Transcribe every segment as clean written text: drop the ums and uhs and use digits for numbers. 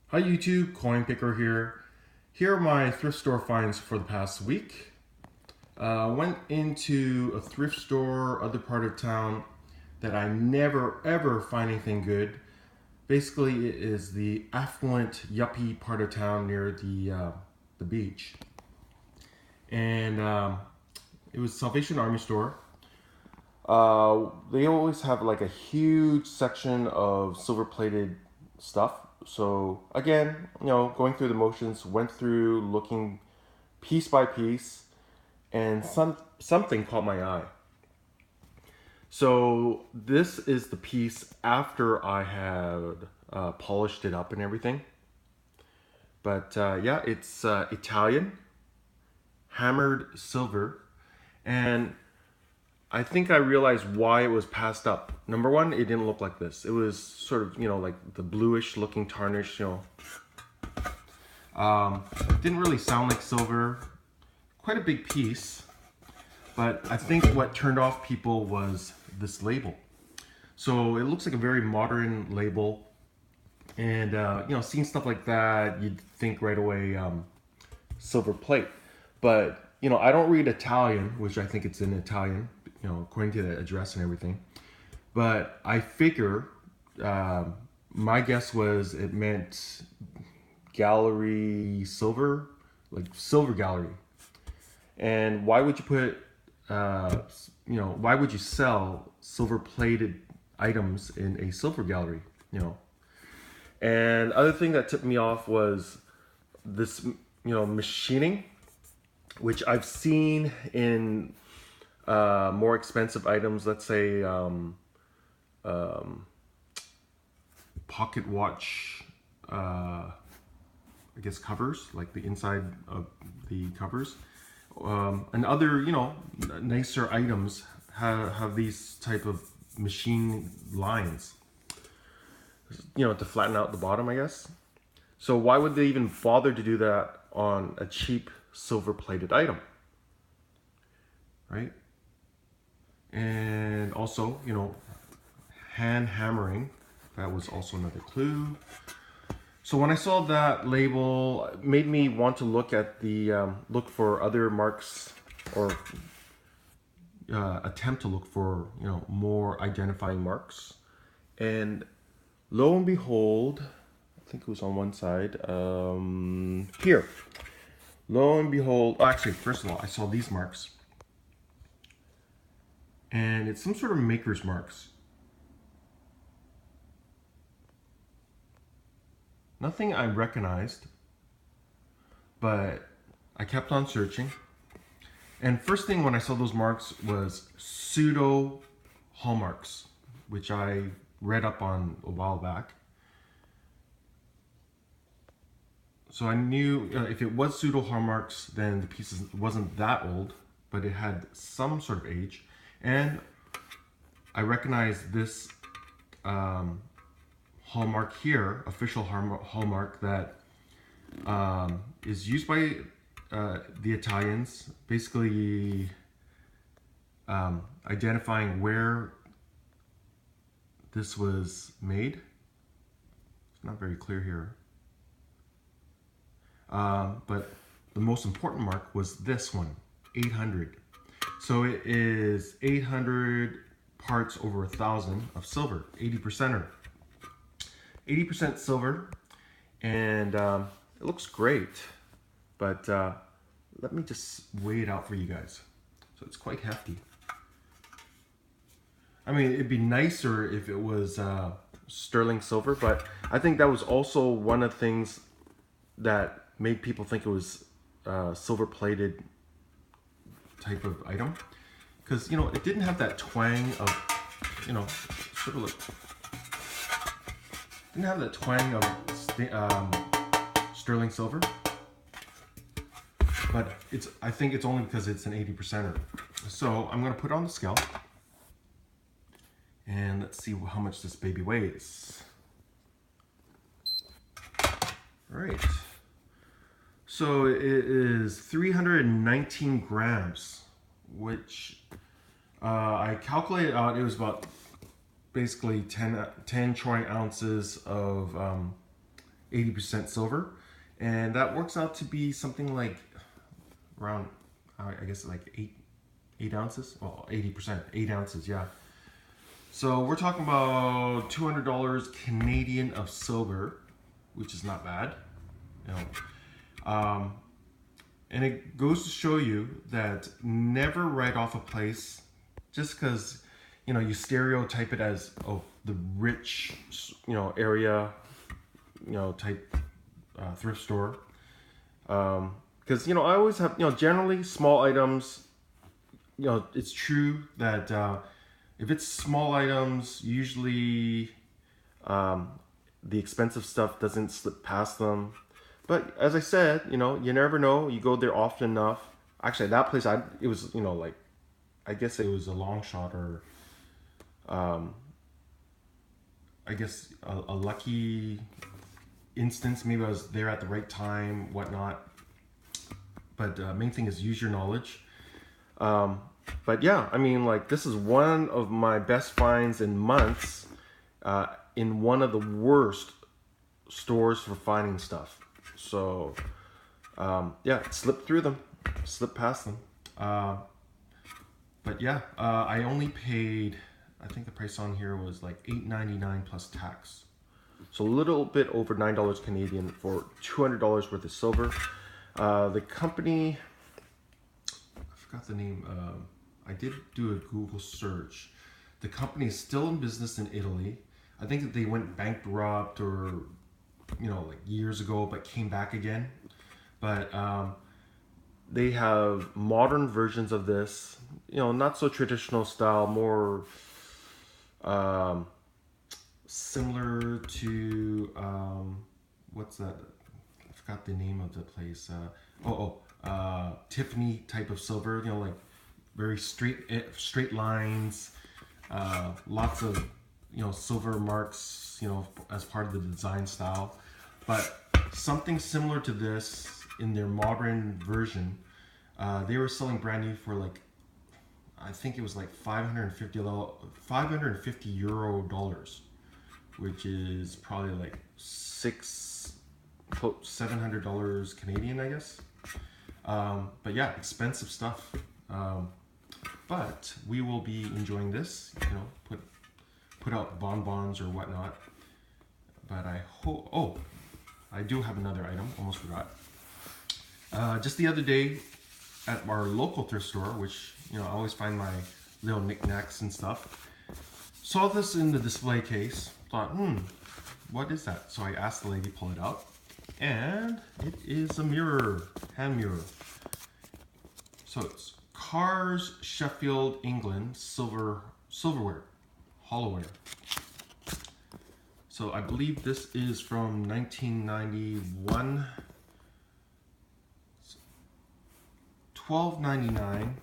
Hi YouTube, Coinpicker here. Here are my thrift store finds for the past week. Went into a thrift store, other part of town that I never ever find anything good. Basically, it is the affluent yuppie part of town near the beach, and it was Salvation Army store. They always have like a huge section of silver-plated stuff. So again, going through the motions, went through looking piece by piece, and something caught my eye. So this is the piece after I had polished it up and everything. But yeah, it's Italian, hammered silver, and I think I realized why it was passed up. Number one, it didn't look like this. It was sort of, like the bluish looking tarnish, didn't really sound like silver. Quite a big piece, but I think what turned off people was this label. So it looks like a very modern label. And, seeing stuff like that, you'd think right away silver plate. But, I don't read Italian, which I think it's in Italian, according to the address and everything. But I figure, my guess was it meant gallery silver, like silver gallery. And why would you put, why would you sell silver plated items in a silver gallery? And other thing that tipped me off was this, machining, which I've seen in more expensive items. Let's say pocket watch, I guess covers, like the inside of the covers, and other nicer items have these type of machine lines, to flatten out the bottom, I guess. So why would they even bother to do that on a cheap silver plated item, right? And also, hand hammering, that was also another clue. So when I saw that label, it made me want to look at look for other marks, or attempt to look for more identifying marks. And lo and behold, I think it was on one side, here. Lo and behold, actually, first of all, I saw these marks. And it's some sort of maker's marks. Nothing I recognized, but I kept on searching. And first thing when I saw those marks was pseudo hallmarks, which I read up on a while back. So I knew if it was pseudo hallmarks, then the piece wasn't that old, but it had some sort of age. And I recognized this hallmark here, official hallmark that is used by the Italians, basically identifying where this was made. It's not very clear here. But the most important mark was this one, 800. So it is 800 parts over 1,000 of silver, 80%er. 80% silver, and it looks great, but let me just weigh it out for you guys. So it's quite hefty. I mean, it'd be nicer if it was sterling silver, but I think that was also one of the things that made people think it was silver plated type of item, because it didn't have that twang of sort of like, didn't have that twang of sterling silver, but I think it's only because it's an 80%er. So I'm gonna put it on the scale, and let's see how much this baby weighs. All right. So it is 319 grams, which I calculated out. It was about basically 10 troy ounces of 80% silver, and that works out to be something like around, I guess like 8 ounces. Well, 80%, 8 ounces, yeah. So we're talking about $200 Canadian of silver, which is not bad, you know. And it goes to show you that never write off a place just because, you know, you stereotype it as, oh, the rich, you know, area, you know, type thrift store. Because, you know, I always have, you know, generally small items, you know, it's true that if it's small items, usually the expensive stuff doesn't slip past them. But as I said, you know, you never know. You go there often enough. Actually, that place, it was, you know, like, I guess it was a long shot, or I guess a lucky instance. Maybe I was there at the right time, whatnot. But main thing is use your knowledge. But yeah, I mean, like, this is one of my best finds in months in one of the worst stores for finding stuff. So yeah, slip through them, slip past them. But yeah, I only paid, I think the price on here was like $8.99 plus tax. So a little bit over $9 Canadian for $200 worth of silver. The company, I forgot the name. I did do a Google search. The company is still in business in Italy. I think that they went bankrupt, or, you know, like years ago, but came back again. But they have modern versions of this, you know, not so traditional style, more similar to what's that? I forgot the name of the place. Tiffany type of silver. You know, like very straight lines, lots of, you know, silver marks, you know, as part of the design style. But something similar to this in their modern version, they were selling brand new for like, I think it was like 550 euro dollars, which is probably like $700 Canadian, I guess. But yeah, expensive stuff. But we will be enjoying this, you know, put out bonbons or whatnot. But I hope, oh, I do have another item, almost forgot. Just the other day at our local thrift store, which, you know, I always find my little knickknacks and stuff, saw this in the display case, thought, what is that? So I asked the lady, pull it out, and it is a mirror, hand mirror. So it's Cars, Sheffield, England, silverware, hollowware. So I believe this is from 1991. $12.99,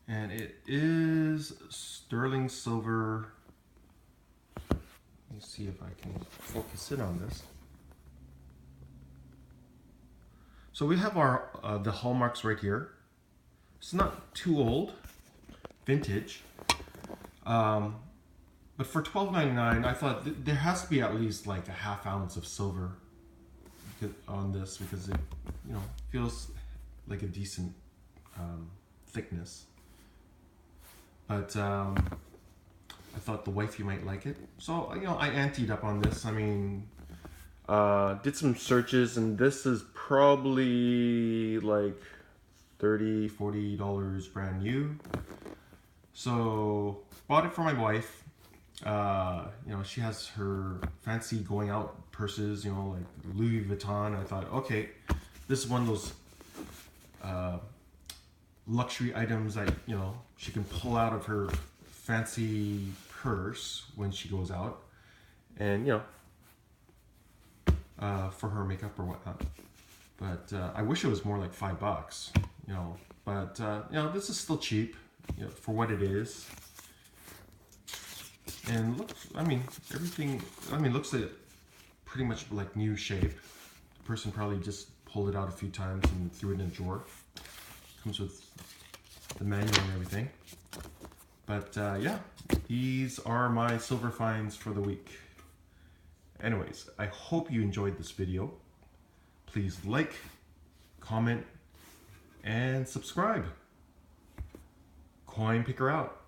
and it is sterling silver. Let me see if I can focus in on this. So we have our the hallmarks right here. It's not too old, vintage, but for $12.99, I thought there has to be at least like a half ounce of silver on this, because it, you know, feels like a decent thickness. But I thought the wifey might like it, so, you know, I anteed up on this. I mean, did some searches, and this is probably like $30-40 brand new. So bought it for my wife. You know, she has her fancy going out purses, you know, like Louis Vuitton. I thought, okay, this is one of those luxury items that, you know, she can pull out of her fancy purse when she goes out, and, you know, for her makeup or whatnot. But I wish it was more like $5, you know. But you know, this is still cheap, you know, for what it is. And look, I mean, everything, I mean, looks like pretty much like new shape. The person probably just pulled it out a few times and threw it in a drawer. Comes with the manual and everything. But yeah, these are my silver finds for the week. Anyways, I hope you enjoyed this video. Please like, comment, and subscribe. Coinpicker out.